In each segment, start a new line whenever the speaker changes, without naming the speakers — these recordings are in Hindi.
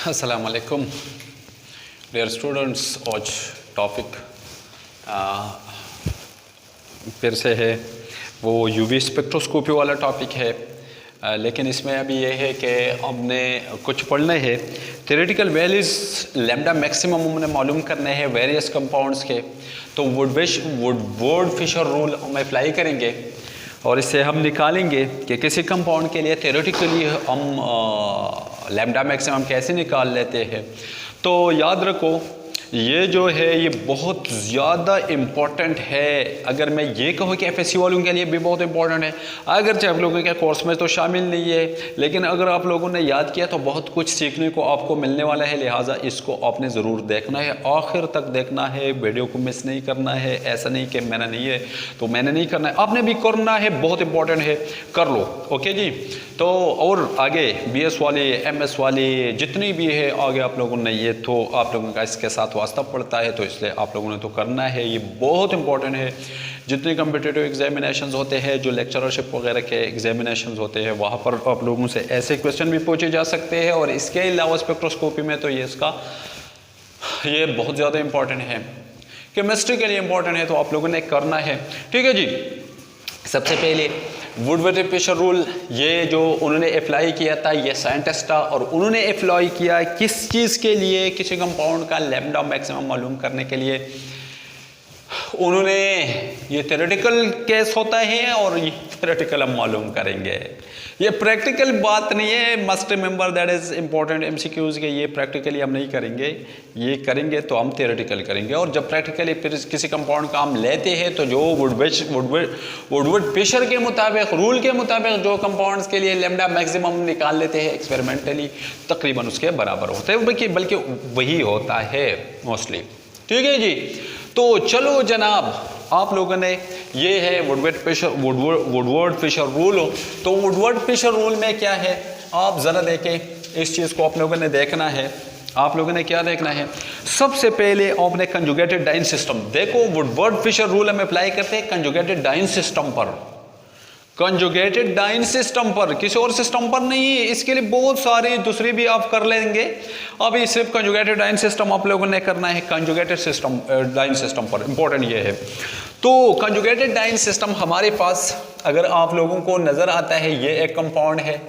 अस्सलाम वालेकुम डियर स्टूडेंट्स। आज टॉपिक फिर से है वो यूवी स्पेक्ट्रोस्कोपी वाला टॉपिक है, लेकिन इसमें अभी ये है कि हमने कुछ पढ़ना है। थ्योरेटिकल वैल्यूज लैम्डा मैक्सिमम हमने मालूम करने हैं वेरियस कंपाउंड्स के। तो वुडवर्ड फिशर रूल हम अप्लाई करेंगे और इससे हम निकालेंगे कि किसी कंपाउंड के लिए थ्योरेटिकली हम लैम्डा मैक्सिमम कैसे निकाल लेते हैं। तो याद रखो ये जो है ये बहुत ज़्यादा इम्पॉर्टेंट है। अगर मैं ये कहूँ कि एफएससी वालों के लिए भी बहुत इम्पॉर्टेंट है, अगर आप लोगों के कोर्स में तो शामिल नहीं है, लेकिन अगर आप लोगों ने याद किया तो बहुत कुछ सीखने को आपको मिलने वाला है। लिहाजा इसको आपने ज़रूर देखना है, आखिर तक देखना है, वीडियो को मिस नहीं करना है। ऐसा नहीं कि मैंने नहीं है तो मैंने नहीं करना है, आपने भी करना है, बहुत इंपॉर्टेंट है, कर लो। ओके जी। तो और आगे बीएस वाले एमएस वाले जितनी भी है आगे आप लोगों ने ये तो आप लोगों का इसके साथ वास्ता पड़ता है, तो इसलिए आप लोगों ने तो करना है, ये बहुत इंपॉर्टेंट है। जितने कम्पिटिटिव एग्जामिनेशंस होते हैं, जो लेक्चरशिप वगैरह के एग्जामिनेशंस होते हैं, वहाँ पर आप लोगों से ऐसे क्वेश्चन भी पूछे जा सकते हैं। और इसके अलावा स्पेक्ट्रोस्कोपी में तो ये बहुत ज़्यादा इंपॉर्टेंट है, केमिस्ट्री के लिए इंपॉर्टेंट है, तो आप लोगों ने करना है। ठीक है जी। सबसे पहले वुडवर्ड फिशर रूल ये जो उन्होंने अप्लाई किया था, ये साइंटिस्ट था, और उन्होंने अप्लाई किया किस चीज़ के लिए? किसी कंपाउंड का लैम्डा मैक्सिमम मालूम करने के लिए। उन्होंने ये थ्योरेटिकल केस होता है और ये थ्योरेटिकल हम मालूम करेंगे, ये प्रैक्टिकल बात नहीं है। Must remember that is important MCQs के, ये प्रैक्टिकली हम नहीं करेंगे, ये करेंगे तो हम थ्योरेटिकल करेंगे। और जब प्रैक्टिकली फिर किसी कंपाउंड का हम लेते हैं तो जो वुडवर्ड फिशर के मुताबिक, रूल के मुताबिक जो कंपाउंड्स के लिए लैम्डा मैक्सिमम निकाल लेते हैं एक्सपेरिमेंटली, तकरीबन उसके बराबर होते हैं, बल्कि वही होता है मोस्टली। ठीक है जी। तो चलो जनाब, आप लोगों ने ये है वुडवर्ड फिशर रूल। तो वुडवर्ड फिशर रूल में क्या है, आप ज़रा देखें इस चीज़ को, आप लोगों ने देखना है। आप लोगों ने क्या देखना है? सबसे पहले आपने कंजुगेटेड डाइन सिस्टम देखो। वुडवर्ड फिशर रूल हम अप्लाई करते हैं कंजुगेटेड डाइन सिस्टम पर, कंजुगेटेड डाइन सिस्टम पर, किसी और सिस्टम पर नहीं है। इसके लिए बहुत सारी दूसरी भी आप कर लेंगे, अभी सिर्फ कंजुगेटेड डाइन सिस्टम आप लोगों ने करना है। कंजुगेटेड सिस्टम डाइन सिस्टम पर इंपॉर्टेंट ये है। तो कंजुगेटेड डाइन सिस्टम हमारे पास अगर आप लोगों को नजर आता है, ये एक कंपाउंड है,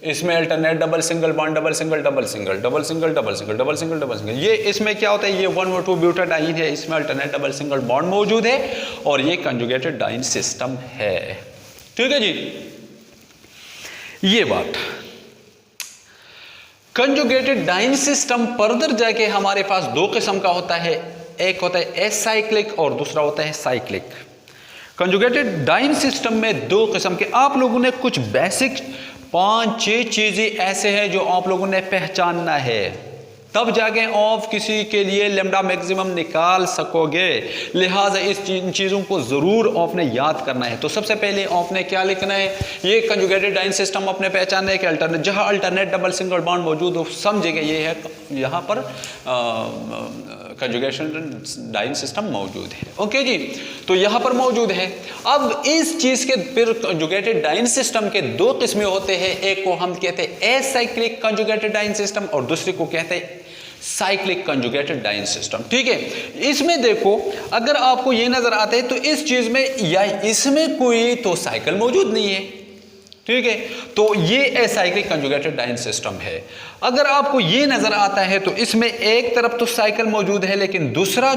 इसमें alternate double single bond, double single double single, double single double single, double single double single, ये इसमें क्या होता है, ये 1 और 2 ब्यूटाडाइन है, इसमें अल्टरनेट डबल सिंगल बॉन्ड मौजूद है और ये कंजुगेटेड डाइन सिस्टम है। ठीक है जी। ये बात कंजुगेटेड डाइन सिस्टम फर्दर जाके हमारे पास दो किस्म का होता है, एक होता है एसाइक्लिक और दूसरा होता है साइक्लिक। कंजुगेटेड डाइन सिस्टम में दो किस्म के, आप लोगों ने कुछ बेसिक 5-6 चीजें ऐसे हैं जो आप लोगों ने पहचानना है, तब जाके आप किसी के लिए लैम्डा मैक्सिमम निकाल सकोगे। लिहाजा इस चीज़ों को ज़रूर आपने याद करना है। तो सबसे पहले आपने क्या लिखना है, ये कंजुगेटेड डाइन सिस्टम अपने पहचानना है कि अल्टरनेट, जहाँ अल्टरनेट डबल सिंगल बॉन्ड मौजूद हो, समझेंगे ये है यहाँ पर कंजुगेशन डाइन सिस्टम मौजूद है। ओके जी। तो यहाँ पर मौजूद है। अब इस चीज़ के फिर कंजुगेटेड डाइन सिस्टम के दो किस्में होते हैं, एक को हम कहते हैं एसाइक्लिक कंजुगेटेड डाइन सिस्टम और दूसरे को कहते हैं साइक्लिक कंजुगेटेड डाइन सिस्टम। ठीक है। इसमें देखो, अगर आपको ये नजर आता है तो इस चीज में या इसमें कोई तो साइकिल मौजूद नहीं है। ठीक है। तो ये एसाइक्लिक कंजुगेटेड डाइन सिस्टम है। अगर आपको ये नजर आता है तो इसमें एक तरफ तो साइकिल मौजूद है, लेकिन दूसरा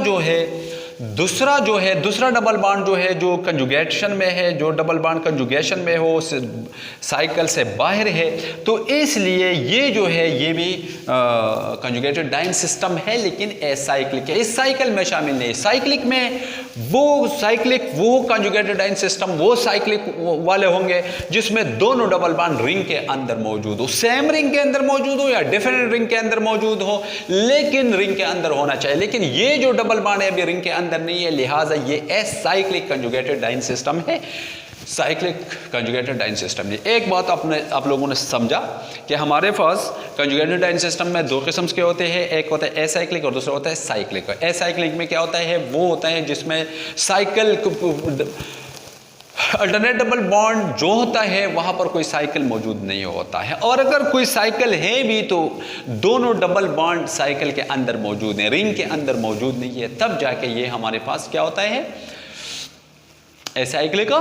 डबल बॉन्ड जो है, जो कंजुगेशन में है, जो डबल बॉन्ड कंजुगेशन में हो, साइकिल से बाहर है। तो इसलिए ये जो है ये भी कंजुगेटेड डाइन सिस्टम है, लेकिन एसाइक्लिक है, इस साइकिल में शामिल नहीं। साइक्लिक में वो कंजुगेटेड डाइन सिस्टम वो साइक्लिक वाले होंगे जिसमें दोनों डबल बॉन्ड रिंग के अंदर मौजूद हो, सेम रिंग के अंदर मौजूद हो या डिफरेंट रिंग के अंदर मौजूद हो, लेकिन रिंग के अंदर होना चाहिए। लेकिन ये जो डबल बॉन्ड है अभी रिंग के अंदर नहीं है, लिहाजा ये एसाइक्लिक कंजुगेटेड डाइन सिस्टम है, साइक्लिक कंजुगेटेड डाइन सिस्टम नहीं। एक बात आप लोगों ने समझा कि हमारे पास कंजुगेटेड डाइन सिस्टम में दो किस्म के होते हैं, एक होता है एसाइक्लिक और दूसरा होता है साइक्लिक। एसाइक्लिक में क्या होता है, वो होता है जिसमें साइकिल अल्टरनेट डबल बॉन्ड जो होता है वहां पर कोई साइकिल मौजूद नहीं होता है, और अगर कोई साइकिल है भी तो दोनों डबल बॉन्ड साइकिल के अंदर मौजूद है, रिंग के अंदर मौजूद नहीं है, तब जाके ये हमारे पास क्या होता है, एसाइक्लिक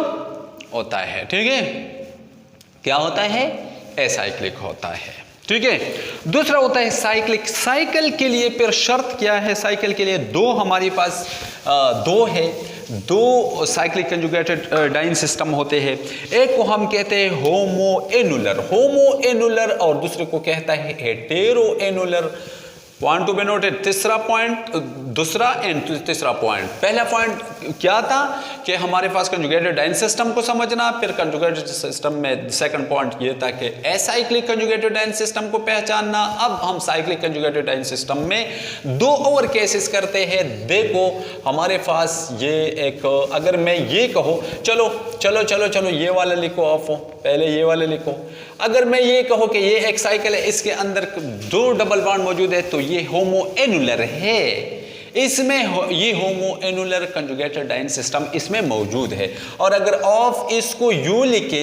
होता है। ठीक है, क्या होता है, एसाइक्लिक होता है। ठीक है, दूसरा होता है साइक्लिक। साइकिल के लिए फिर शर्त क्या है, साइकिल के लिए दो हमारे पास दो है, दो साइक्लिक कंजुगेटेड डाइन सिस्टम होते हैं। एक को हम कहते हैं होमोएनुलर और दूसरे को कहता है हेटेरोएनुलर। पॉइंट टू बी नोटेड, तीसरा पॉइंट, दूसरा एंड तीसरा पॉइंट। पहला पॉइंट क्या था कि हमारे पास कंजुगेटेड डाइन सिस्टम को समझना, फिर कंजुगेटेड सिस्टम में सेकंड पॉइंट ये था कि एसाइक्लिक कंजुगेटेड डाइन सिस्टम को पहचानना। अब हम साइक्लिक कंजुगेटेड डाइन सिस्टम में दो और केसेस करते हैं। देखो हमारे पास ये एक, अगर मैं ये कहूँ, चलो चलो चलो चलो ये वाला लिखो आप, पहले ये वाले लिखो। अगर मैं ये कहूँ कि ये एक साइकिल है, इसके अंदर दो डबल बॉन्ड मौजूद है, तो ये होमोएनुलर है, इसमें ये होमोएनुलर कंजुगेटेड डाइन सिस्टम इसमें मौजूद है। और अगर ऑफ इसको यूं लिखे,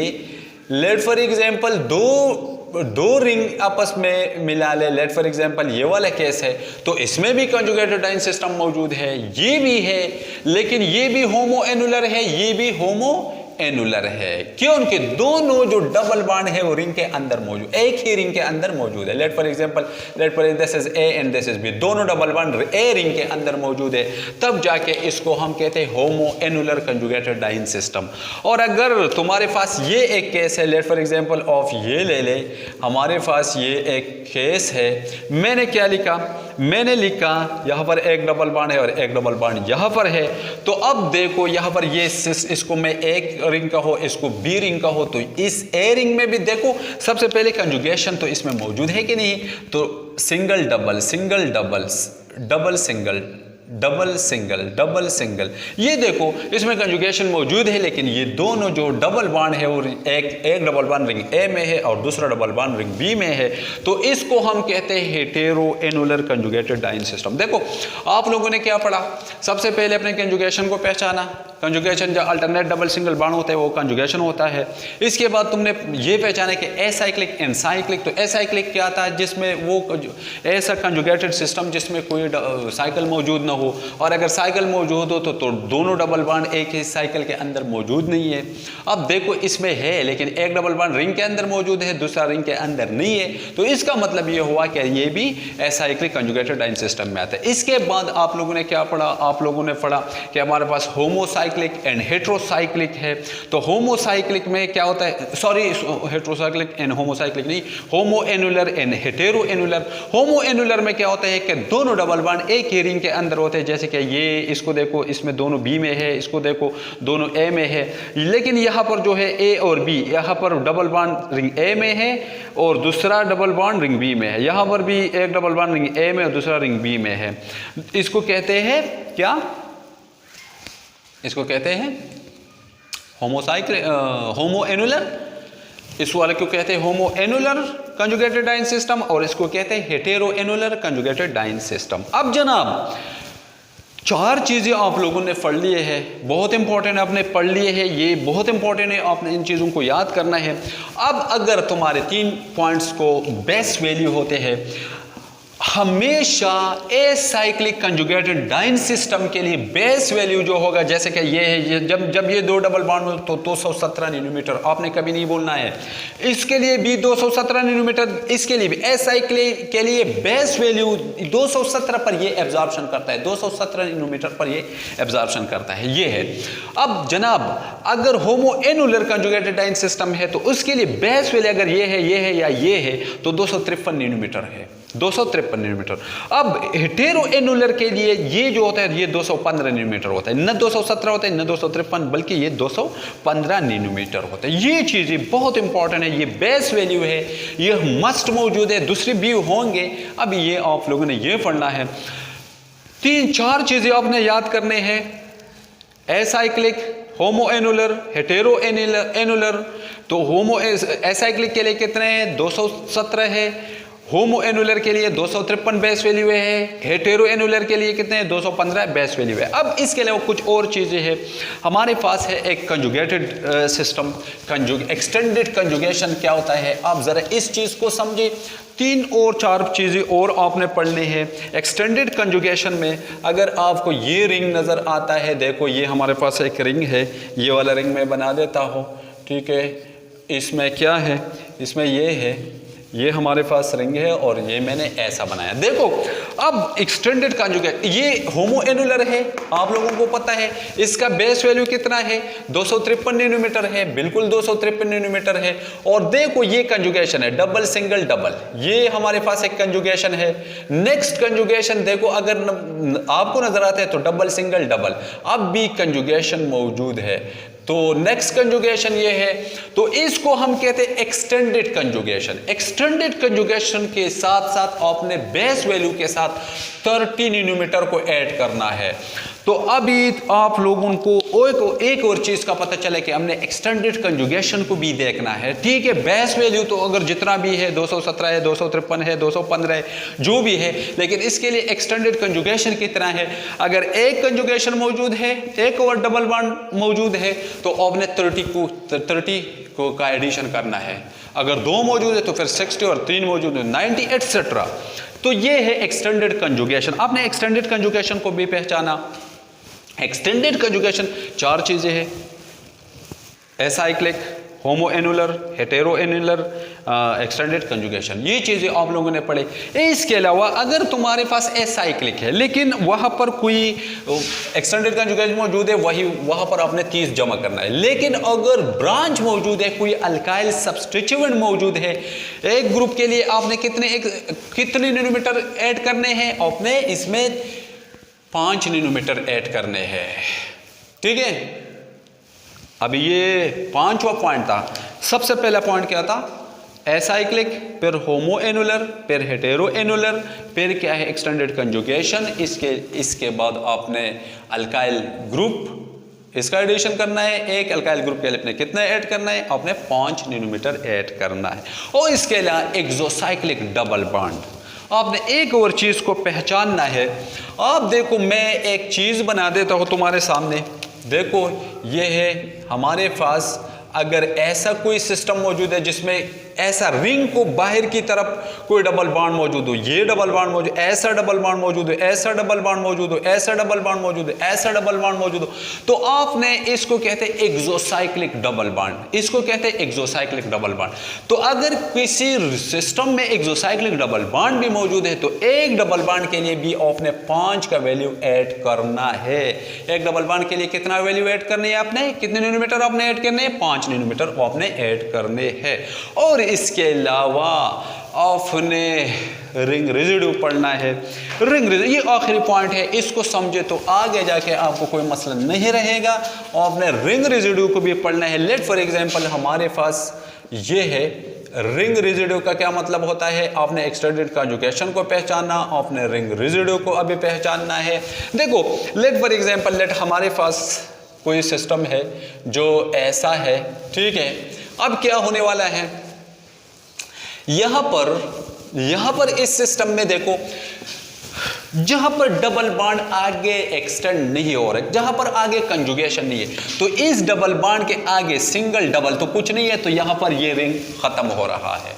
लेट फॉर एग्जांपल दो रिंग आपस में मिला ले, लेट फॉर एग्जांपल ये वाला केस है, तो इसमें भी कंजुगेटेड डाइन सिस्टम मौजूद है, ये भी है, लेकिन ये भी होमोएनुलर है, ये भी होमोएनुलर है। क्यों? उनके दोनों जो डबल बॉन्ड है वो रिंग के अंदर मौजूद, एक ही रिंग के अंदर मौजूद है। Let for example, let for this is A and this is B, दोनों डबल बॉन्ड ए रिंग के अंदर मौजूद है, तब जाके इसको हम कहते हैं होमोएनुलर कंजुगेटेड डाइन सिस्टम। और अगर तुम्हारे पास ये एक केस है, लेट फॉर एग्जांपल ऑफ ये ले ले, हमारे पास ये एक केस है, मैंने क्या लिखा, मैंने लिखा यहाँ पर एक डबल बॉन्ड है और एक डबल बॉन्ड यहाँ पर है। तो अब देखो यहाँ पर ये इसको मैं एक रिंग का हो, इसको बी रिंग का हो, तो इस ए रिंग में भी देखो सबसे पहले कंजुगेशन तो इसमें मौजूद है कि नहीं, तो single double, single doubles, double single, double single, double single, ये देखो इसमें कंजुगेशन मौजूद है, लेकिन ये दोनों जो डबल बॉन्ड है वो एक डबल बॉन्ड रिंग ए में है और दूसरा डबल बॉन्ड रिंग बी में है, तो इसको हम कहते हैं हेटेरोएनुलर कंजुगेटेड डाइन सिस्टम। देखो आप लोगों ने क्या पढ़ा, सबसे पहले अपने कंजुगेशन को पहचाना, कंजुगेशन जो अल्टरनेट डबल सिंगल बॉन्ड होता है वो कंजुगेशन होता है। इसके बाद तुमने ये पहचाना कि एसाइक्लिक एनसाइक्लिक, तो एसाइक्लिक क्या था, जिसमें वो ऐसा कंजुगेटेड सिस्टम जिसमें कोई साइकिल मौजूद ना हो, और अगर साइकिल मौजूद हो तो दोनों डबल बॉन्ड एक ही साइकिल के अंदर मौजूद नहीं है। अब देखो इसमें है, लेकिन एक डबल बॉन्ड रिंग के अंदर मौजूद है, दूसरा रिंग के अंदर नहीं है, तो इसका मतलब ये हुआ कि ये भी एसाइक्लिक कंजुगेटेड डाइन सिस्टम में आता है। इसके बाद आप लोगों ने क्या पढ़ा, आप लोगों ने पढ़ा कि हमारे पास होमोसाइक्लिक एंड हेट्रोसाइक्लिक है। तो होमोसाइक्लिक में क्या होता है, सॉरी हेट्रोसाइक्लिक एंड होमोसाइक्लिक नहीं, होमोएनुलर एंड हेटेरोएनुलर। होमोएनुलर में क्या होता है कि दोनों डबल बॉन्ड एक ही रिंग के अंदर होते हैं, जैसे कि ये इसको देखो, इसमें दोनों बी में है, इसको देखो दोनों ए में है, लेकिन यहाँ पर जो है ए और बी, यहाँ पर डबल बॉन्ड रिंग ए में है और दूसरा डबल बॉन्ड रिंग बी में है, यहाँ पर भी एक डबल बॉन्ड रिंग ए में और दूसरा रिंग बी में है। इसको कहते हैं क्या, इसको कहते हैं होमोएनुलर, इस वाले को कहते हैं होमोएनुलर कंजुगेटेड डाइन सिस्टम और इसको कहते हैं हेटेरोएनुलर कंजुगेटेड डाइन सिस्टम। अब जनाब चार चीज़ें आप लोगों ने पढ़ लिए हैं, बहुत इंपॉर्टेंट आपने पढ़ लिए हैं, ये बहुत इंपॉर्टेंट है, आपने इन चीज़ों को याद करना है। अब अगर तुम्हारे 3 पॉइंट्स को बेस्ट वैल्यू होते हैं, हमेशा एसाइक्लिक कंजुगेटेड डाइन सिस्टम के लिए बेस वैल्यू जो होगा, जैसे कि ये है, ये जब ये दो डबल बॉन्ड हो तो 217 नैनोमीटर, आपने कभी नहीं बोलना है। इसके लिए भी 217 नैनोमीटर, इसके लिए भी एसाइक्लिक के लिए बेस वैल्यू 217 पर ये एब्जॉर्प्शन करता है, 217 नैनोमीटर पर ये एब्जॉर्प्शन करता है, ये है। अब जनाब अगर होमोएनुलर कंजुगेटेड डाइन सिस्टम है तो उसके लिए बेस वैल्यू अगर ये है या ये है तो 253 नैनोमीटर है, 253 नैनोमीटर। अब हेटेरोएनुलर के लिए ये जो होता है ये 215 नैनोमीटर होता है, न 217 होता है न 253, बल्कि ये 215 नैनोमीटर होता है। ये चीज़ें बहुत इंपॉर्टेंट है, ये बेस वैल्यू है, ये मस्ट मौजूद है, दूसरे भी होंगे। अब ये आप लोगों ने ये पढ़ना है, 3-4 चीज़ें आपने याद करने हैं, एसाइक्लिक, होमोएनुलर, हेटेरोएनुलर। तो होमो एसाइक्लिक के लिए कितने हैं, 217 है, होमो एनुलर के लिए 253 बेस वैल्यू है, हेटेरो एनुलर के लिए कितने हैं 215 बेस वैल्यू है। अब इसके अलावा कुछ और चीज़ें हैं हमारे पास है, एक कंजुगेटेड सिस्टम, एक्सटेंडेड कंजुगेशन क्या होता है, आप ज़रा इस चीज़ को समझिए। 3 और 4 चीज़ें और आपने पढ़नी है एक्सटेंडेड कंजुगेशन में। अगर आपको ये रिंग नज़र आता है, देखो ये हमारे पास एक रिंग है, ये वाला रिंग मैं बना देता हूँ, ठीक है। इसमें क्या है, इसमें ये है, ये हमारे पास रिंग है और ये मैंने ऐसा बनाया। देखो अब एक्सटेंडेड कंजुगेट, ये होमो एनुलर है, आप लोगों को पता है इसका बेस वैल्यू कितना है 253 नैनोमीटर है, बिल्कुल 253 नैनोमीटर है। और देखो ये कंजुगेशन है डबल सिंगल डबल, ये हमारे पास एक कंजुगेशन है। नेक्स्ट कंजुगेशन देखो अगर आपको नजर आता है तो डबल सिंगल डबल, अब भी कंजुगेशन मौजूद है। तो नेक्स्ट कंजुगेशन ये है, तो इसको हम कहते हैं एक्सटेंडेड कंजुगेशन। एक्सटेंडेड कंजुगेशन के साथ साथ आपने बेस वैल्यू के साथ 30 नैनोमीटर को ऐड करना है। तो अभी आप लोगों को एक और चीज का पता चले कि हमने एक्सटेंडेड कंजुगेशन को भी देखना है, ठीक है। बेस वैल्यू तो अगर जितना भी है 217 है, 253 है, 215 है, जो भी है, लेकिन इसके लिए एक्सटेंडेड कंजुगेशन कितना है। अगर एक कंजुगेशन मौजूद है, एक और डबल बॉन्ड मौजूद है, तो आपने 30 को का एडिशन करना है। अगर 2 मौजूद है तो फिर 60 और 3 मौजूद है 90 एटसेट्रा। तो ये है एक्सटेंडेड कंजुगेशन। आपने एक्सटेंडेड कंजुगेशन को भी पहचाना। एक्सटेंडेड कंजुगेशन 4 चीजें हैं, acyclic, homo annular, hetero annular, extended conjugation, ये चीज़ें आप लोगों ने पढ़े। इसके अलावा अगर तुम्हारे पास एसाइक्लिक है लेकिन वहाँ पर कोई एक्सटेंडेड कंजुगेशन मौजूद है, वहाँ पर आपने 30 जमा करना है। लेकिन अगर ब्रांच मौजूद है, कोई अल्काइल सब्स्टिट्यूएंट मौजूद है, एक ग्रुप के लिए आपने कितने नैनोमीटर ऐड करने हैं, आपने इसमें 5 नैनोमीटर ऐड करने हैं, ठीक है। अभी ये 5वां पॉइंट था। सबसे पहला पॉइंट क्या था, एसाइक्लिक, फिर होमो एनुलर, फिर हेटेरो एनुलर, फिर क्या है एक्सटेंडेड कंजुगेशन। इसके बाद आपने अल्काइल ग्रुप, इसका एडिशन करना है। एक अल्काइल ग्रुप के लिए आपने कितना ऐड करना है, आपने 5 नैनोमीटर ऐड करना है। और इसके अलावा एक्सोसाइक्लिक डबल बॉन्ड, आपने एक और चीज को पहचानना है। आप देखो मैं एक चीज बना देता हूं तुम्हारे सामने, देखो ये है हमारे पास, अगर ऐसा कोई सिस्टम मौजूद है जिसमें ऐसा रिंग को बाहर की तरफ कोई डबल बॉन्ड मौजूद हो, ये डबल बॉन्ड मौजूद, ऐसा डबल बॉन्ड मौजूद हो, ऐसा डबल बॉन्ड मौजूद हो, ऐसा डबल बॉन्ड मौजूद हो, ऐसा डबल बॉन्ड मौजूद हो, तो आपने इसको कहते हैं एक्सोसाइक्लिक डबल बॉन्ड, इसको कहते हैं एक्सोसाइक्लिक डबल बॉन्ड। तो अगर किसी सिस्टम में एक्सोसाइक्लिक डबल बॉन्ड भी मौजूद है तो एक डबल बॉन्ड के लिए भी आपने 5 का वैल्यू ऐड करना है। एक डबल बॉन्ड के लिए कितना वैल्यू ऐड करनी है आपने, कितने नैनोमीटर आपने ऐड करने हैं, 5 नैनोमीटर आपने ऐड करने हैं। और इसके अलावा आपने रिंग रेजिड्यू पढ़ना है। रिंग रेजिड्यू ये आखिरी पॉइंट है, इसको समझे तो आगे जाके आपको कोई मसला नहीं रहेगा। आपने रिंग रेजिड्यू को भी पढ़ना है। लेट फॉर एग्जांपल हमारे पास ये है रिंग रेजिड्यू का क्या मतलब होता है, आपने एक्सटेंडेड कंजुगेशन को पहचाना, आपने रिंग रेजिड्यू को अभी पहचानना है। देखो लेट फॉर एग्जांपल, लेट हमारे पास कोई सिस्टम है जो ऐसा है, ठीक है। अब क्या होने वाला है, यहां पर इस सिस्टम में देखो, जहां पर डबल बॉन्ड आगे एक्सटेंड नहीं हो रहा है, जहां पर आगे कंजुगेशन नहीं है, तो इस डबल बॉन्ड के आगे सिंगल डबल तो कुछ नहीं है, तो यहां पर ये रिंग खत्म हो रहा है।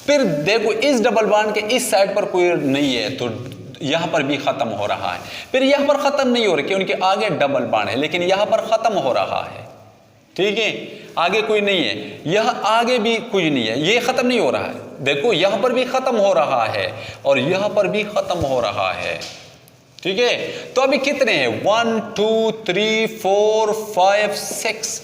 फिर देखो इस डबल बॉन्ड के इस साइड पर कोई नहीं है, तो यहां पर भी खत्म हो रहा है। फिर यहां पर खत्म नहीं हो रहा क्योंकि आगे डबल बॉन्ड है, लेकिन यहां पर खत्म हो रहा है, ठीक है। आगे कोई नहीं है, यह आगे भी कुछ नहीं है, ये खत्म नहीं हो रहा है। देखो यहां पर भी खत्म हो रहा है और यहां पर भी खत्म हो रहा है, ठीक है। तो अभी कितने हैं, 1 2 3 4 5 6,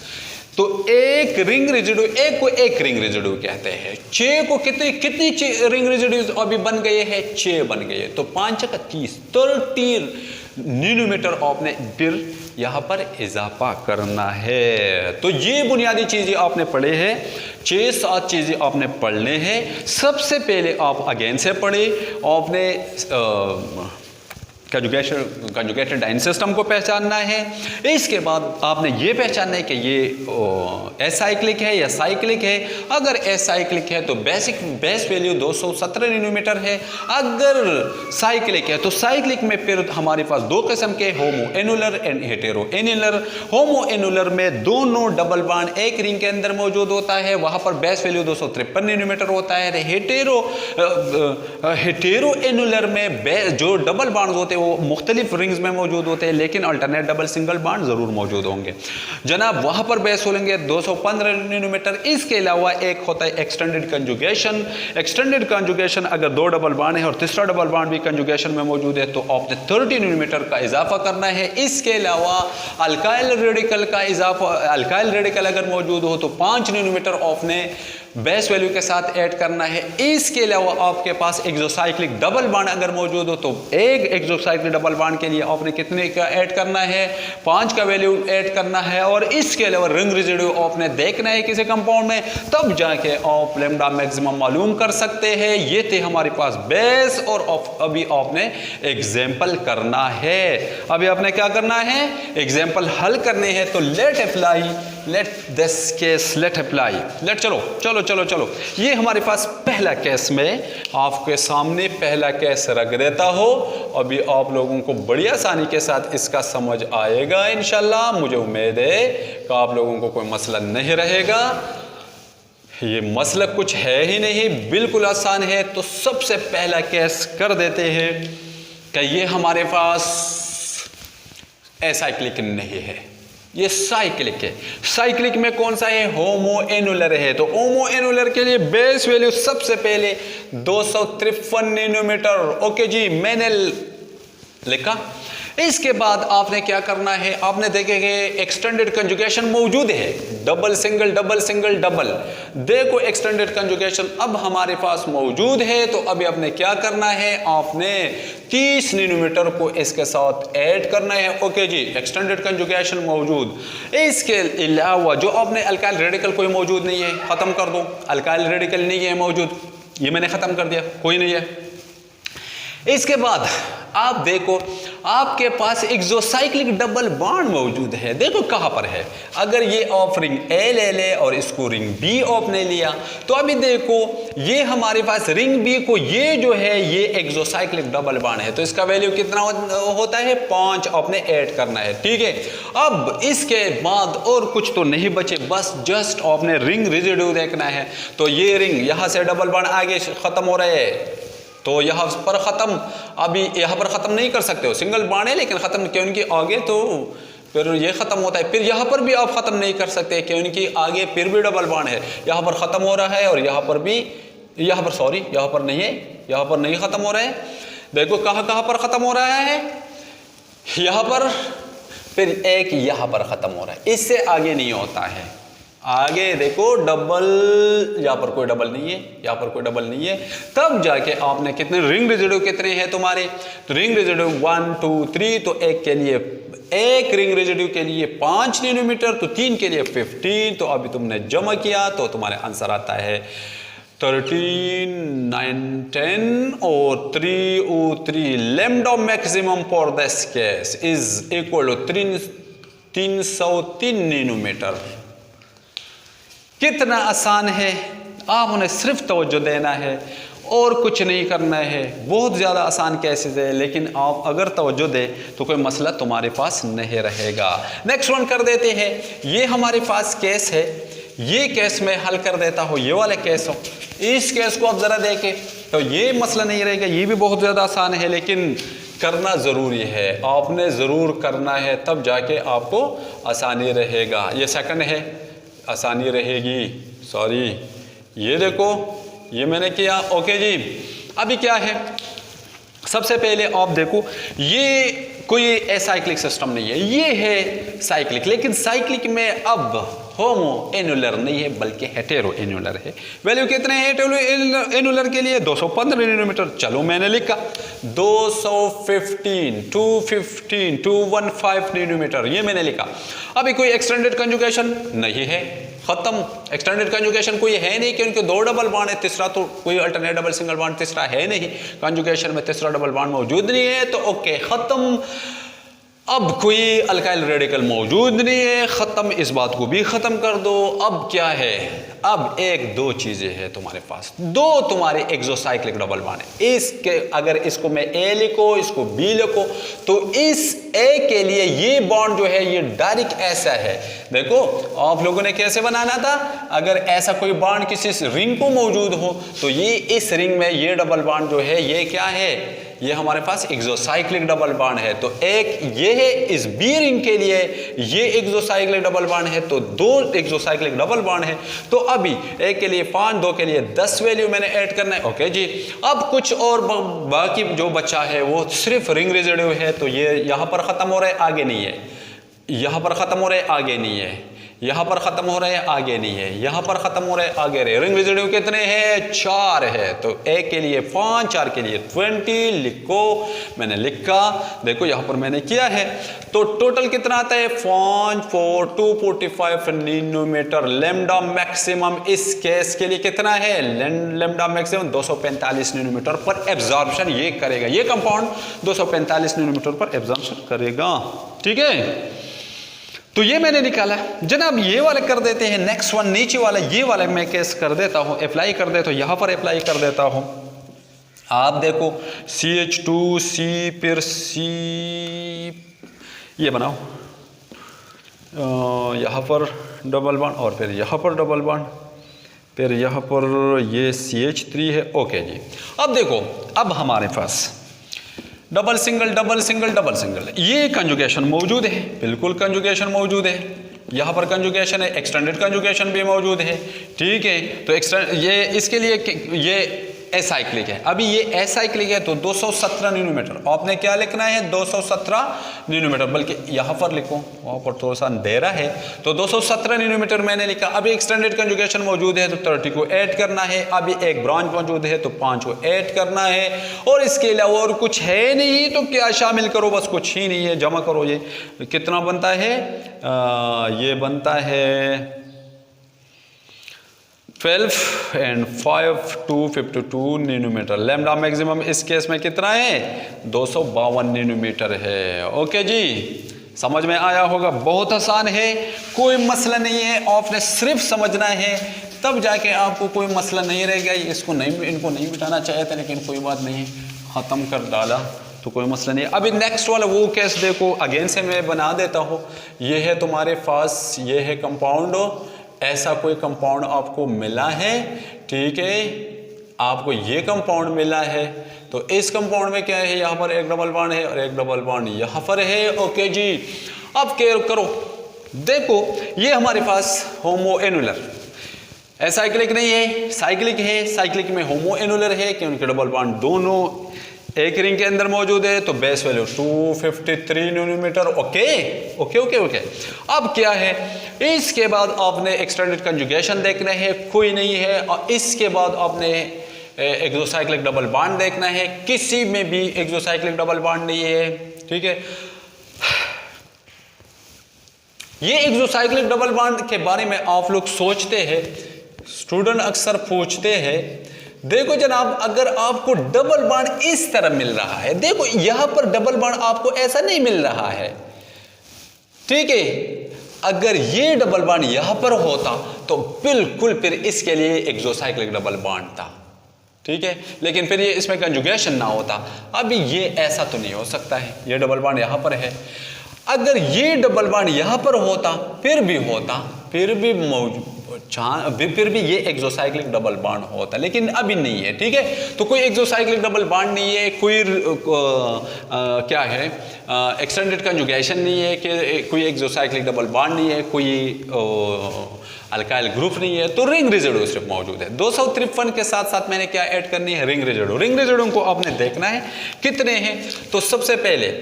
तो एक रिंग रेजिड्यू, एक रिंग रेजिड्यू कहते हैं। 6 को कितनी रिंग रेजिड्यूज अभी बन गए हैं, 6 बन गए, तो 5 का 30 नैनोमीटर आपने फिर यहां पर इजाफा करना है। तो ये बुनियादी चीजें आपने पढ़े हैं, 6-7 चीजें आपने पढ़ने हैं। सबसे पहले आप अगेन से पढ़े, आपने कंजुगेटेड डाइन सिस्टम को पहचानना है। इसके बाद आपने ये पहचानना है कि ये एसाइक्लिक है या साइक्लिक है। अगर एसाइक्लिक है तो बेस वैल्यू 217 नैनोमीटर है। अगर साइक्लिक है तो साइक्लिक में फिर हमारे पास दो किस्म के, homo annular and hetero annular. Homo annular में दोनों डबल बॉन्ड एक रिंग के अंदर मौजूद होता है, वहां पर बेस वैल्यू 253 नैनोमीटर होता है। हेटेरो एनुलर में जो डबल बॉन्ड होते हैं वो मुख्तलिफ रिंग्स में मौजूद होते हैं, लेकिन अल्टरनेट डबल सिंगल बॉन्ड जरूर मौजूद होंगे जनाब। वहां पर बेस होंगे 215 नैनोमीटर। इसके अलावा एक होता है एक्सटेंडेड कंजुगेशन। एक्सटेंडेड कंजुगेशन अगर दो डबल बॉन्ड है और तीसरा डबल बॉन्ड भी कंजुगेशन में मौजूद है तो आपने 30 नैनोमीटर का इजाफा करना है। इसके अलावा अल्काइल रेडिकल का इजाफा, अल्काइल रेडिकल अगर मौजूद हो तो 5 नैनोमीटर आपने बेस वैल्यू के साथ ऐड करना है। इसके अलावा आपके पास एक्सोसाइक्लिक डबल बॉन्ड अगर मौजूद हो तो एक एक्सोसाइक्लिक डबल बॉन्ड के लिए आपने कितने का ऐड करना है, 5 का वैल्यू ऐड करना है। और इसके अलावा रिंग रेजिड्यू आपने देखना है किसी कंपाउंड में, तब जाके आप लैम्डा मैक्सिमम मालूम कर सकते हैं। ये थे हमारे पास बेस, और अभी आपने एग्जाम्पल करना है। अभी आपने क्या करना है, एग्जाम्पल हल करने हैं। तो let apply, let this case let apply, let चलो चलो चलो चलो। ये हमारे पास पहला केस में आपके सामने पहला केस रख देता हो। अभी आप लोगों को बड़ी आसानी के साथ इसका समझ आएगा इंशाल्लाह। मुझे उम्मीद है कि आप लोगों को कोई मसला नहीं रहेगा। ये मसला कुछ है ही नहीं, बिल्कुल आसान है। तो सबसे पहला केस कर देते हैं कि ये हमारे पास एसाइक्लिक नहीं है, ये साइक्लिक है। साइक्लिक में कौन सा है, होमो एनुलर है। तो होमो एनुलर के लिए बेस वैल्यू सबसे पहले 253 नैनोमीटर। ओके जी, मैंने लिखा। इसके बाद आपने क्या करना है, आपने देखेंगे एक्सटेंडेड कंजुगेशन मौजूद है, double single double single double. देखो एक्सटेंडेड कंजुगेशन अब हमारे पास मौजूद है। तो अभी आपने क्या करना है, आपने 30 नैनोमीटर को इसके साथ ऐड करना है। ओके जी, एक्सटेंडेड कंजुगेशन मौजूद। इसके अलावा जो आपने अल्काइल रेडिकल कोई मौजूद नहीं है, खत्म कर दो। अल्काइल रेडिकल नहीं है मौजूद, ये मैंने खत्म कर दिया, कोई नहीं है। इसके बाद आप देखो आपके पास एक्सोसाइक्लिक डबल बॉन्ड मौजूद है। देखो कहां पर है। अगर ये ऑफ रिंग ए ले ले और इसको रिंग बी आपने लिया, तो अभी देखो ये हमारे पास रिंग बी को ये जो है ये एक्सोसाइक्लिक डबल बॉन्ड है। तो इसका वैल्यू कितना होता है, 5 आपने ऐड करना है। ठीक है, अब इसके बाद और कुछ तो नहीं बचे, बस जस्ट आपने रिंग रेजिड्यू देखना है। तो ये रिंग यहां से डबल बॉन्ड आगे खत्म हो रहे हैं, तो यहाँ पर ख़त्म, अभी यहाँ पर ख़त्म नहीं कर सकते हो, सिंगल बॉन्ड है लेकिन ख़त्म क्योंकि आगे तो फिर ये ख़त्म होता है। फिर यहाँ पर भी आप ख़त्म नहीं कर सकते क्योंकि आगे फिर भी डबल बॉन्ड है। यहाँ पर ख़त्म हो रहा है और यहाँ पर भी, यहाँ पर सॉरी यहाँ पर नहीं है, यहाँ पर नहीं ख़त्म हो रहा है। देखो कहाँ कहाँ पर ख़त्म हो रहा है, यहाँ पर, फिर एक यहाँ पर ख़त्म हो रहा है, इससे आगे नहीं होता है। आगे देखो डबल, यहाँ पर कोई डबल नहीं है, यहाँ पर कोई डबल नहीं है। तब जाके आपने कितने रिंग रेजिड्यू कितने हैं तुम्हारे, तो रिंग रेजिड्यू 1 2 3, तो एक के लिए, एक रिंग रेजिड्यू के लिए 5 नैनोमीटर, तो 3 के लिए 15। तो अभी तुमने जमा किया तो तुम्हारे आंसर आता है 13 9 10 और 303। Lambda maximum for this case is equal to 303 nanometre. कितना आसान है, आप उन्हें सिर्फ तवज्जो देना है और कुछ नहीं करना है। बहुत ज़्यादा आसान केसेस है, लेकिन आप अगर तवज्जो दे तो कोई मसला तुम्हारे पास नहीं रहेगा। नेक्स्ट वन कर देते हैं। ये हमारे पास केस है, ये केस में हल कर देता हूँ, ये वाला केस हो। इस केस को आप ज़रा देखें तो ये मसला नहीं रहेगा, ये भी बहुत ज़्यादा आसान है, लेकिन करना ज़रूरी है, आपने ज़रूर करना है, तब जाके आपको आसानी रहेगा। ये सेकंड है, आसानी रहेगी, सॉरी ये देखो ये मैंने किया। ओके जी, अभी क्या है, सबसे पहले आप देखो ये कोई एसाइक्लिक सिस्टम नहीं है, ये है साइक्लिक। लेकिन साइक्लिक में अब होमो एनुलर नहीं है बल्कि हेटेरो एनुलर है। वैल्यू कितने हैं हेटेरो एनुलर के लिए, 215 नैनोमीटर। चलो मैंने लिखा 215 215 215 नैनोमीटर, ये मैंने लिखा। अभी कोई एक्सटेंडेड कंजुगेशन नहीं है, खत्म। एक्सटेंडेड कंजुगेशन कोई है नहीं क्योंकि दो डबल बॉन्ड है, तीसरा तो कोई अल्टरनेट डबल सिंगल बॉन्ड तीसरा है नहीं, कंजुगेशन में तीसरा डबल बॉन्ड मौजूद नहीं है, तो ओके खत्म। अब कोई अल्काइल रेडिकल मौजूद नहीं है, ख़त्म, इस बात को भी ख़त्म कर दो। अब क्या है, अब एक दो चीज़ें हैं तुम्हारे पास, दो तुम्हारे एक्सोसाइक्लिक डबल बॉन्ड है। इसके अगर इसको मैं ए लिखो, इसको बी लिखो, तो इस ए के लिए ये बॉन्ड जो है ये डायरेक्ट ऐसा है। देखो आप लोगों ने कैसे बनाना था, अगर ऐसा कोई बॉन्ड किसी रिंग को मौजूद हो तो ये इस रिंग में ये डबल बॉन्ड जो है ये क्या है, ये हमारे पास एक्सोसाइक्लिक डबल बॉन्ड है। तो एक ये है, इस बी रिंग के लिए ये एक्सोसाइक्लिक डबल बॉन्ड है, तो दो एक्सोसाइक्लिक डबल बॉन्ड है। तो अभी एक के लिए 5, दो के लिए 10 वैल्यू मैंने ऐड करना है। ओके जी, अब कुछ और बाकी जो बचा है वो सिर्फ रिंग रेजिड्यू है, तो ये यहां पर खत्म हो रहा है, आगे नहीं है, यहां पर खत्म हो रहा है, आगे नहीं है, यहां पर खत्म हो रहा है, आगे नहीं है, यहां पर खत्म हो रहा है, आगे रहे। रिंग रेजिड्यू कितने हैं, 4 है, तो एक के लिए 5, 4 के लिए 20 लिखो, मैंने लिखा, देखो यहां पर मैंने किया है। तो टोटल कितना आता है, 5 4 245 नैनोमीटर। लैम्डा मैक्सिमम इस केस के लिए कितना है, लैम्डा मैक्सिमम 245 नैनोमीटर पर एब्जॉर्प्शन ये करेगा, ये कंपाउंड 245 नैनोमीटर पर एब्जॉर्प्शन करेगा। ठीक है, तो ये मैंने निकाला। जनाब ये वाले कर देते हैं, नेक्स्ट वन नीचे वाला, ये वाला मैं केस कर देता हूँ, अप्लाई कर देता हूँ, यहाँ पर अप्लाई कर देता हूँ। आप देखो CH2C, फिर C ये बनाओ, यहाँ पर डबल बॉन्ड और फिर यहाँ पर डबल बॉन्ड, फिर यहाँ पर ये CH3 है। ओके जी, अब देखो अब हमारे पास double single double single double single ये कंजुगेशन मौजूद है, बिल्कुल कंजुगेशन मौजूद है, यहाँ पर कंजुगेशन है, एक्सटेंडेड कंजुगेशन भी मौजूद है। ठीक है, तो ये इसके लिए ये एसाइक्लिक है, अभी ये एसाइक्लिक है तो 217 नैनोमीटर, आपने क्या लिखना है 217 नैनोमीटर, बल्कि यहाँ पर लिखो, वहाँ पर थोड़ा सा अंधेरा है, तो 217 नैनोमीटर मैंने लिखा। अभी एक्सटेंडेड कंजुगेशन मौजूद है तो 30 को ऐड करना है, अभी एक ब्रांच मौजूद है तो 5 को ऐड करना है, और इसके अलावा और कुछ है नहीं, तो क्या शामिल करो, बस कुछ ही नहीं है, जमा करो। ये कितना बनता है, ये बनता है 12 and 5 252 नैनोमीटर। लैम्डा मैक्सिमम इस केस में कितना है, 252 नैनोमीटर है। ओके जी, समझ में आया होगा, बहुत आसान है, कोई मसला नहीं है, आपने सिर्फ समझना है, तब जाके आपको कोई मसला नहीं रहेगा। इसको नहीं, इनको नहीं मिटाना चाहिए था, लेकिन कोई बात नहीं, ख़त्म कर डाला तो कोई मसला नहीं। अभी नेक्स्ट वाला वो केस देखो, अगेन से मैं बना देता हूँ। ये है तुम्हारे पास, ये है कंपाउंड, ऐसा कोई कंपाउंड आपको मिला है, ठीक है, आपको ये कंपाउंड मिला है, तो इस कंपाउंड में क्या है, यहाँ पर एक डबल बॉन्ड है और एक डबल बॉन्ड यहाँ पर है। ओके जी, अब क्या करो, देखो ये हमारे पास होमो एनुलर, एसाइक्लिक नहीं है, साइक्लिक है, साइक्लिक में होमो एनुलर है क्योंकि डबल बॉन्ड दोनों एक रिंग के अंदर मौजूद है, तो base value 253 nanometre. Okay okay okay okay. अब क्या है, इसके बाद आपने एक्सटेंडेड कंजुगेशन देखना है, कोई नहीं है, और इसके बाद आपने एक्सोसाइक्लिक डबल बॉन्ड देखना है, किसी में भी एक्सोसाइक्लिक डबल बॉन्ड नहीं है। ठीक है, ये एक्सोसाइक्लिक डबल बॉन्ड के बारे में आप लोग सोचते हैं, स्टूडेंट अक्सर पूछते हैं, देखो जनाब अगर आपको डबल बॉन्ड इस तरह मिल रहा है, देखो यहां पर डबल बॉन्ड आपको ऐसा नहीं मिल रहा है, ठीक है, अगर ये डबल बॉन्ड यहां पर होता तो बिल्कुल फिर इसके लिए एक्सोसाइक्लिक डबल बॉन्ड था, ठीक है, लेकिन फिर ये इसमें कंजुगेशन ना होता। अभी ये ऐसा तो नहीं हो सकता है, ये डबल बॉन्ड यहां पर है, अगर ये डबल बॉन्ड यहां पर होता फिर भी होता, फिर भी मौजूद, फिर भी ये एक्सोसाइक्लिक डबल बॉन्ड होता, लेकिन अभी नहीं है। ठीक है, तो कोई एक्सोसाइक्लिक डबल बॉन्ड नहीं है, कोई क्या है, एक्सटेंडेड कंजुगेशन नहीं है, कि कोई एक्सोसाइक्लिक डबल बॉन्ड नहीं है, कोई अल्काइल ग्रुप नहीं है, तो रिंग रेजिड्यू सिर्फ मौजूद है। 253 के साथ साथ मैंने क्या ऐड करनी है, रिंग रेजिड्यू। रिंग रेजिड्यू को आपने देखना है कितने हैं, तो सबसे पहले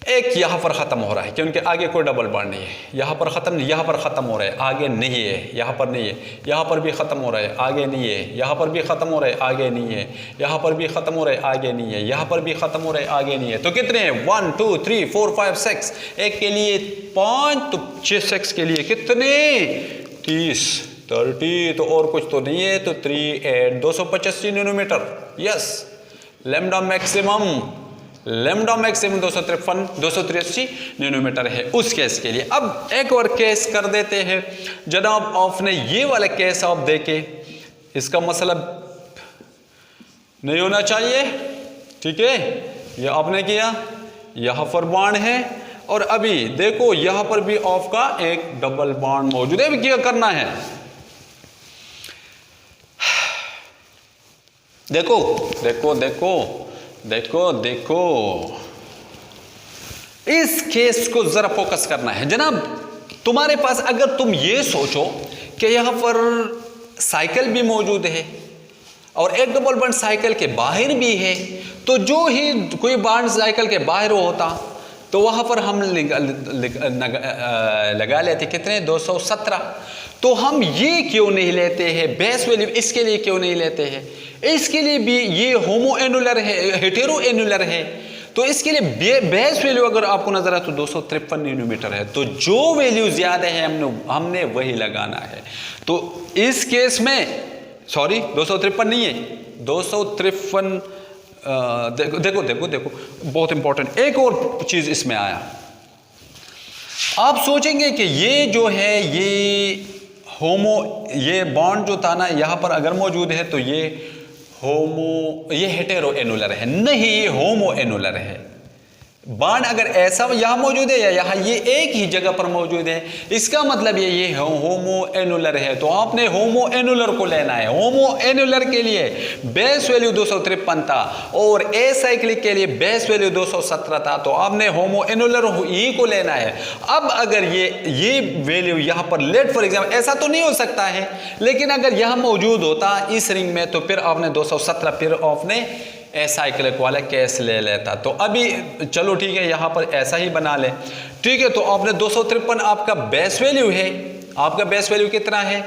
एक यहाँ पर ख़त्म हो रहा है क्योंकि आगे कोई डबल बॉन्ड नहीं है, यहाँ पर ख़त्म नहीं, यहाँ पर ख़त्म हो रहा है, आगे नहीं है, यहाँ पर नहीं है, यहाँ पर भी ख़त्म हो रहा है, आगे नहीं है, यहाँ पर भी ख़त्म हो रहा है, आगे नहीं है, यहाँ पर भी ख़त्म हो रहा है, आगे नहीं है, यहाँ पर भी ख़त्म हो रहा है, आगे नहीं है। तो कितने हैं, 1 2 3 4 5 6, एक के लिए 5, तो 6 के लिए कितने, 30 तो और कुछ तो नहीं है, तो 3 8 285 nanometre. Yes, lambda maximum 283 nanometre है उस केस के लिए। अब एक और केस कर देते हैं जनाब, आपने ये वाला केस आप देखे, इसका मतलब नहीं होना चाहिए, ठीक है, ये आपने किया, यहां पर बॉन्ड है और अभी देखो यहां पर भी आपका एक डबल बॉन्ड मौजूद है। अभी क्या करना है, देखो देखो देखो देखो देखो, इस केस को जरा फोकस करना है जनाब। तुम्हारे पास अगर तुम ये सोचो कि यहां पर साइकिल भी मौजूद है और एक डबल बॉन्ड साइकिल के बाहर भी है, तो जो ही कोई बॉन्ड साइकिल के बाहर होता तो वहां पर हम लगा लेते कितने 217। तो हम ये क्यों नहीं लेते हैं बेस वैल्यू, इसके लिए क्यों नहीं लेते हैं, इसके लिए भी ये होमो एनुलर है, हेटेरो एनुलर है, तो इसके लिए बेस वैल्यू अगर आपको नजर आए तो 253 नैनोमीटर है। तो जो वैल्यू ज्यादा है हमने वही लगाना है। तो इस केस में सॉरी 253 नहीं है, 253 देखो देखो देखो देखो, बहुत इंपॉर्टेंट एक और चीज इसमें आया। आप सोचेंगे कि ये जो है ये बॉन्ड जो था ना यहां पर अगर मौजूद है तो ये हेटेरो एनुलर है, नहीं ये होमो एनुलर है। बॉन्ड अगर ऐसा यहां मौजूद है या यहां ये एक ही जगह पर मौजूद है, इसका मतलब ये होमो एनुलर है। तो आपने होमो एनुलर को लेना है। होमो एनुलर के लिए बेस वैल्यू 253 था और ए साइक्लिक के लिए बेस वैल्यू 217 था, तो आपने होमो एनुलर ही को लेना है। अब अगर ये वैल्यू यहां पर लेट फॉर एग्जाम्पल ऐसा तो नहीं हो सकता है, लेकिन अगर यहां मौजूद होता इस रिंग में तो फिर आपने 217 फिर आपने साइक्लिक वाला केस ले लेता। तो अभी चलो ठीक है, यहां पर ऐसा ही बना ले, ठीक है। तो आपने 253 आपका बेस वैल्यू है, आपका बेस वैल्यू कितना है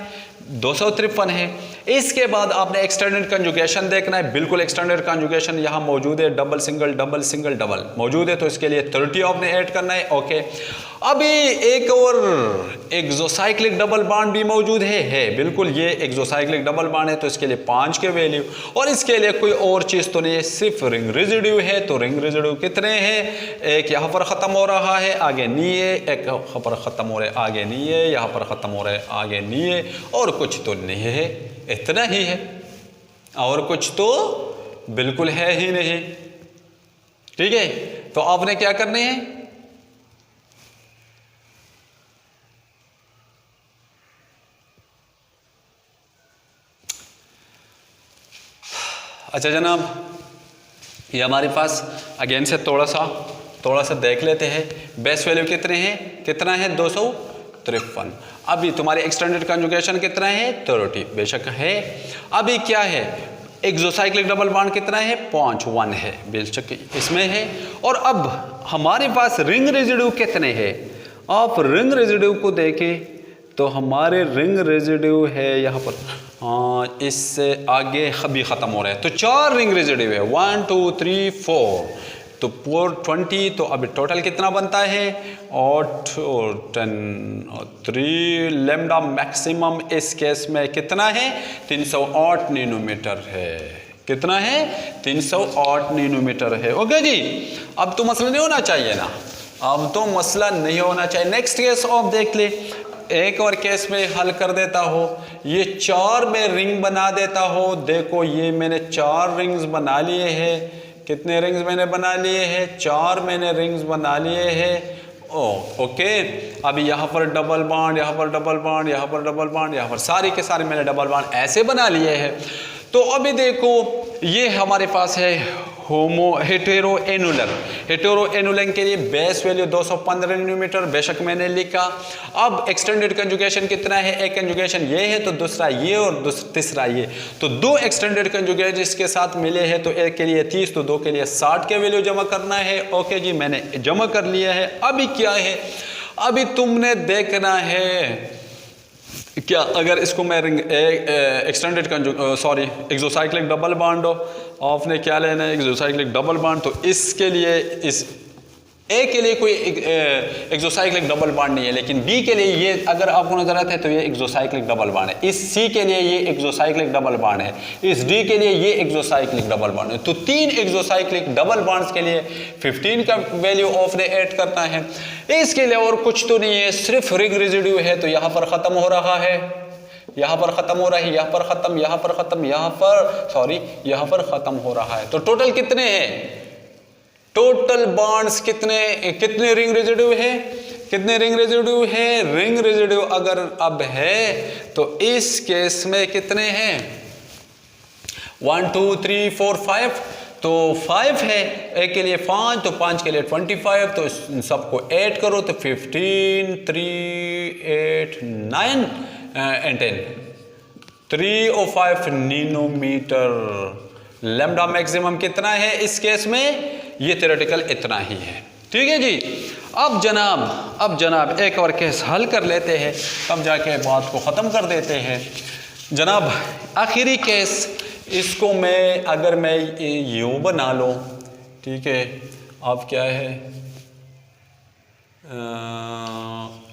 253 है। इसके बाद आपने एक्सटेंडेड कंजुगेशन देखना है, बिल्कुल एक्सटेंडेड कंजुगेशन यहां मौजूद है, double single double single double मौजूद है, तो इसके लिए 30 आपने ऐड करना है। ओके, अभी एक और एक्सोसाइक्लिक डबल बॉन्ड भी मौजूद है बिल्कुल ये एक्सोसाइक्लिक डबल बॉन्ड है, तो इसके लिए 5 के वैल्यू, और इसके लिए कोई और चीज तो नहीं है, सिर्फ रिंग रेजिड्यू है। तो रिंग रेजिड्यू कितने हैं, एक यहां पर खत्म हो रहा है आगे नहीं है, एक यहां पर खत्म हो रहा है आगे नहीं है, यहां पर खत्म हो रहा है आगे नहीं है, और कुछ तो नहीं है, इतना ही है, और कुछ तो बिल्कुल है ही नहीं, ठीक है। तो आपने क्या करने हैं, अच्छा जनाब, ये हमारे पास अगेन से थोड़ा सा देख लेते हैं। बेस वैल्यू कितने हैं, कितना है 253। अभी तुम्हारे एक्सटेंडेड कंजुगेशन कितना है 30 बेशक है। अभी क्या है एक्सोसाइक्लिक डबल बॉन्ड कितना है 1 है बेशक इसमें है। और अब हमारे पास रिंग रेजिड्यू कितने हैं, आप रिंग रेजिड्यू को देखें तो हमारे रिंग रेजिड्यू है यहाँ पर, इससे आगे भी ख़त्म हो रहा है, तो 4 रिंग रेजिड्यू है 1 2 3 4, तो 420। तो अभी टोटल कितना बनता है 8 और 10 और 3 लैम्डा मैक्सिमम इस केस में कितना है 308 नैनोमीटर है। कितना है 308 नैनोमीटर है। ओके जी, अब तो मसला नहीं होना चाहिए ना, अब तो मसला नहीं होना चाहिए। नेक्स्ट केस आप देख ले, एक और केस में हल कर देता हो, ये 4 में रिंग बना देता हो। देखो ये मैंने 4 रिंग्स बना लिए हैं, कितने रिंग्स मैंने बना लिए हैं 4 मैंने रिंग्स बना लिए हैं। ओके, अभी यहाँ पर डबल बॉन्ड, यहाँ पर डबल बॉन्ड, यहाँ पर डबल बॉन्ड, यहाँ पर सारी के सारे मैंने डबल बॉन्ड ऐसे बना लिए हैं। तो अभी देखो ये हमारे पास है हेटेरो एनुलर के लिए बेस वैल्यू 215 नैनोमीटर बेशक मैंने लिखा। अब एक्सटेंडेड कंजुगेशन कितना है, एक कंजुगेशन ये है तो दूसरा ये और तीसरा ये, तो 2 एक्सटेंडेड कंजुगेशन इसके साथ मिले हैं, तो एक के लिए 30 तो 2 के लिए 60 के वैल्यू जमा करना है। ओके जी, मैंने जमा कर लिया है। अभी क्या है, अभी तुमने देखना है क्या, अगर इसको मैं एक्सटेंडेड एक्सोसाइक्लिक डबल बॉन्ड हो, आपने क्या लेना है एक्सोसाइक्लिक डबल बॉन्ड, तो इसके लिए ए के लिए कोई एक्सोसाइक्लिक डबल बॉन्ड नहीं है, लेकिन बी के लिए ये, अगर आपको नजर आता है तो ये एक्सोसाइक्लिक डबल बॉन्ड है। इस सी के लिए ये एक्सोसाइक्लिक डबल बॉन्ड है, इस डी के लिए ये एक्सोसाइक्लिक डबल बॉन्ड है। तो 3 एक्सोसाइक्लिक डबल बॉन्ड्स के लिए 15 का वैल्यू ऑफ ने ऐड करना है। इसके लिए और कुछ तो नहीं है, सिर्फ रिंग रेजिड्यू है, तो यहां पर खत्म हो रहा है, यहां पर खत्म हो रहा है, यहां पर खत्म, यहां पर खत्म, यहां पर खत्म हो रहा है। तो टोटल कितने हैं, टोटल बॉन्ड्स कितने रिंग रेजिड्यू है, कितने रिंग रेजिड्यू है, रिंग रेजिड्यू अगर अब है तो इस केस में कितने हैं, 1 2 3 4 5, तो 5 है, एक के लिए 5, तो 5 के लिए 25, तो इन सबको ऐड करो तो 15 3 8 9 एंड 10, 3 और 5 नैनोमीटर। लैम्डा मैक्सिमम कितना है इस केस में, ये थ्योरेटिकल इतना ही है। ठीक है जी। अब जनाब एक और केस हल कर लेते हैं, तब जाके बात को ख़त्म कर देते हैं जनाब। आखिरी केस, इसको मैं अगर मैं यूँ बना लूँ, ठीक है, अब क्या है,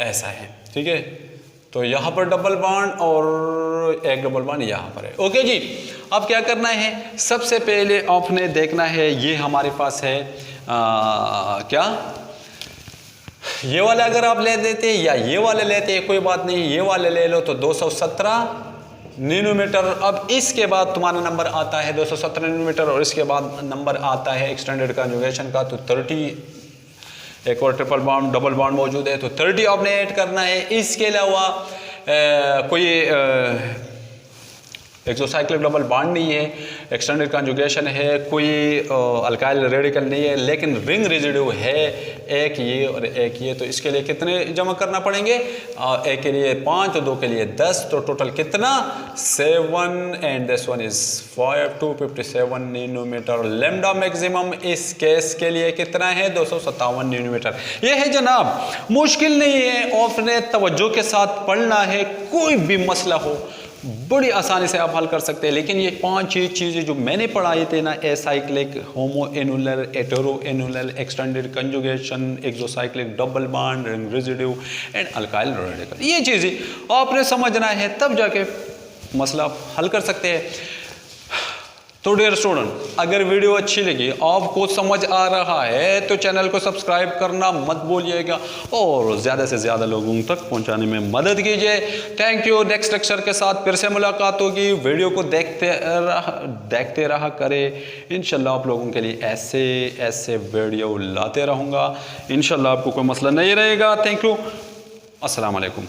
ऐसा है, ठीक है, तो यहाँ पर डबल बॉन्ड और एक डबल बॉन्ड यहाँ पर है। ओके जी। अब क्या करना है, सबसे पहले आपने देखना है, ये हमारे पास है क्या, ये वाला अगर आप ले देते या ये वाले लेते हैं कोई बात नहीं, ये वाले ले लो तो 217 नैनोमीटर। अब इसके बाद तुम्हारा नंबर आता है 217 नैनोमीटर, और इसके बाद नंबर आता है एक्सटेंडेड कंजुगेशन का, तो 30, एक और ट्रिपल बॉन्ड डबल बॉन्ड मौजूद है तो 30 आपने ऐड करना है। इसके अलावा कोई एक्सोसाइक्लिक डबल बॉन्ड नहीं है, एक्सटेंडेड कंजुगेशन है, कोई अल्काइल रेडिकल नहीं है, लेकिन रिंग रेजिड्यू है, एक ये और एक ये, तो इसके लिए कितने जमा करना पड़ेंगे, एक के लिए 5 तो 2 के लिए 10, तो टोटल कितना 7 and this one is 5 257 nanometre. Lambda maximum इस केस के लिए कितना है, 257 नैनोमीटर। ये है जनाब, मुश्किल नहीं है, आपने तवज्जो के साथ पढ़ना है, कोई भी मसला हो बड़ी आसानी से आप हल कर सकते हैं। लेकिन ये 5 चीज़ें जो मैंने पढ़ाई थे ना, acyclic, homo annular, hetero annular, extended conjugation, exocyclic double bond, ring residue and alkyl radical, ये चीज़ें आपने समझना है, तब जाके मसला आप हल कर सकते हैं। तो डियर स्टूडेंट, अगर वीडियो अच्छी लगी, आपको समझ आ रहा है, तो चैनल को सब्सक्राइब करना मत भूलिएगा और ज़्यादा से ज़्यादा लोगों तक पहुंचाने में मदद कीजिए। Thank you. नेक्स्ट लेक्चर के साथ फिर से मुलाकात होगी। वीडियो को देखते रहा करें। इंशाल्लाह आप लोगों के लिए ऐसे वीडियो लाते रहूँगा। इंशाल्लाह आपको कोई मसला नहीं रहेगा। Thank you. अस्सलाम वालेकुम।